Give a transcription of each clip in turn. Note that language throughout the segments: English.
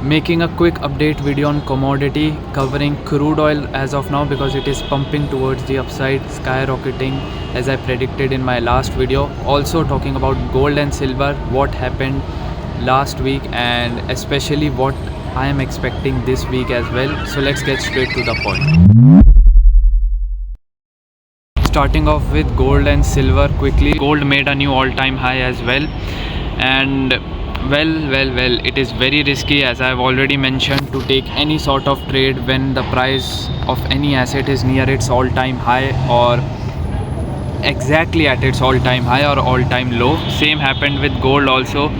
Making a quick update video on commodity covering crude oil as of now because it is pumping towards the upside, skyrocketing as I predicted in my last video. Also talking about gold and silver, what happened last week and especially what I am expecting this week as well. So let's get straight to the point. Starting off with gold and silver quickly. Gold made a new all-time high as well, and well, it is very risky, as I have already mentioned, to take any sort of trade when the price of any asset is near its all-time high or exactly at its all-time high or all-time low. Same happened with gold also.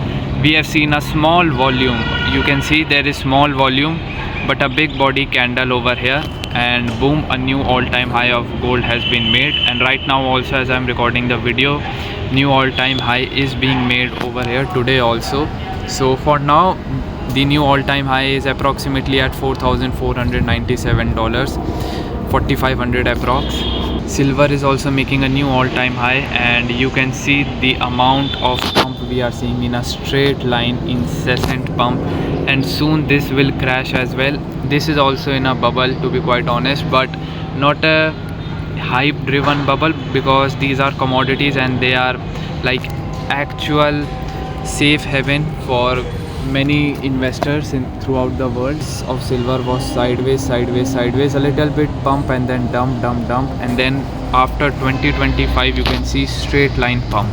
We have seen a small volume, you can see there is small volume but a big body candle over here, and boom, a new all-time high of gold has been made. And right now also, as I'm recording the video, new all-time high is being made over here today also. So for now the new all-time high is approximately at $4,497, 4,500 approx. Silver is also making a new all-time high, and you can see the amount of pump we are seeing in a straight line, incessant pump, and soon this will crash as well. This is also in a bubble, to be quite honest, but not a hype driven bubble because these are commodities and they are like actual safe haven for many investors throughout the world. Of silver was sideways, a little bit pump and then dump, and then after 2025 you can see straight line pump,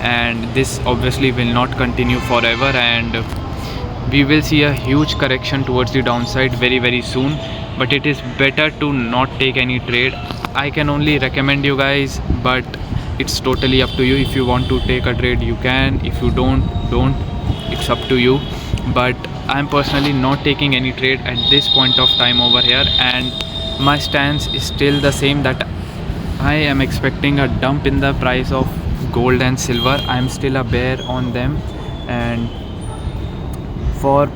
and this obviously will not continue forever, and we will see a huge correction towards the downside very soon. But it is better to not take any trade. I can only recommend you guys, but it's totally up to you. If you want to take a trade you can, if you don't, it's up to you. But I'm personally not taking any trade at this point of time over here, and my stance is still the same, that I am expecting a dump in the price of gold and silver. I'm still a bear on them, and for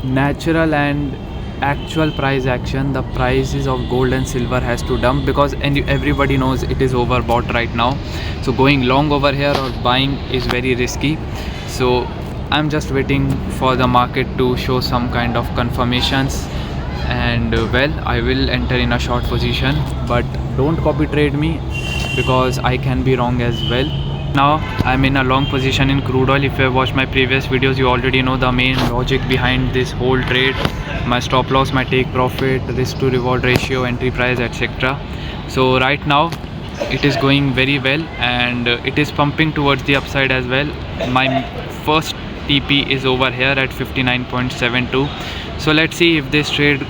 natural and actual price action, the prices of gold and silver has to dump because everybody knows it is overbought right now. So going long over here or buying is very risky. So I'm just waiting for the market to show some kind of confirmations, and I will enter in a short position, but don't copy trade me because I can be wrong as well. Now I'm in a long position in crude oil. If you have watched my previous videos, you already know the main logic behind this whole trade: my stop loss, my take profit, risk to reward ratio, entry price, etc. So right now it is going very well, and it is pumping towards the upside as well. My first TP is over here at 59.72. so let's see if this trade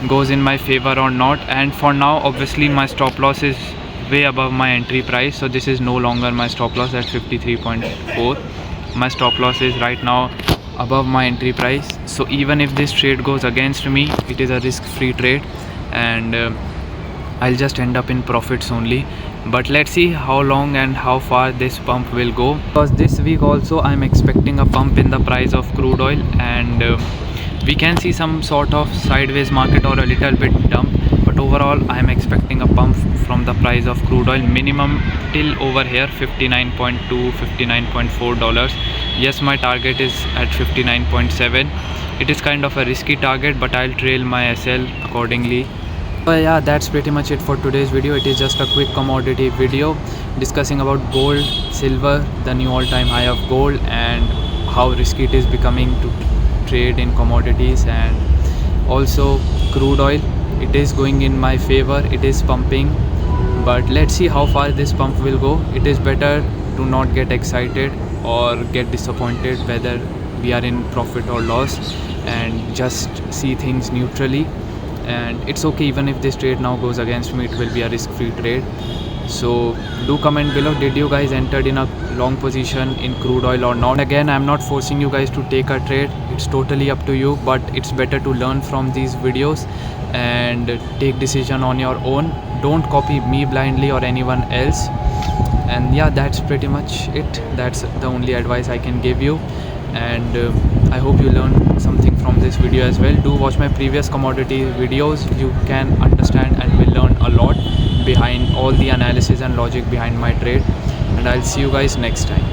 goes in my favor or not. And for now obviously my stop loss is way above my entry price, so this is no longer my stop loss at 53.4. my stop loss is right now above my entry price, so even if this trade goes against me, it is a risk-free trade, and I'll just end up in profits only. But let's see how long and how far this pump will go, because this week also I'm expecting a pump in the price of crude oil, and we can see some sort of sideways market or a little bit dump, but overall I'm expecting a pump from the price of crude oil minimum till over here $59.2, $59.4. Yes, my target is at 59.7. it is kind of a risky target, but I'll trail my SL accordingly. But yeah, that's pretty much it for today's video. It is just a quick commodity video discussing about gold, silver, the new all-time high of gold, and how risky it is becoming to trade in commodities, and also crude oil. It is going in my favor, it is pumping, but let's see how far this pump will go. It is better to not get excited or get disappointed whether we are in profit or loss, and just see things neutrally. And it's okay even if this trade now goes against me, it will be a risk-free trade. So do comment below, did you guys entered in a long position in crude oil or not? Again, I'm not forcing you guys to take a trade, it's totally up to you, but it's better to learn from these videos and take decision on your own. Don't copy me blindly or anyone else. And yeah, that's pretty much it. That's the only advice I can give you, and I hope you learned something from this video as well. Do watch my previous commodity videos, you can understand and will learn a lot behind all the analysis and logic behind my trade, and I'll see you guys next time.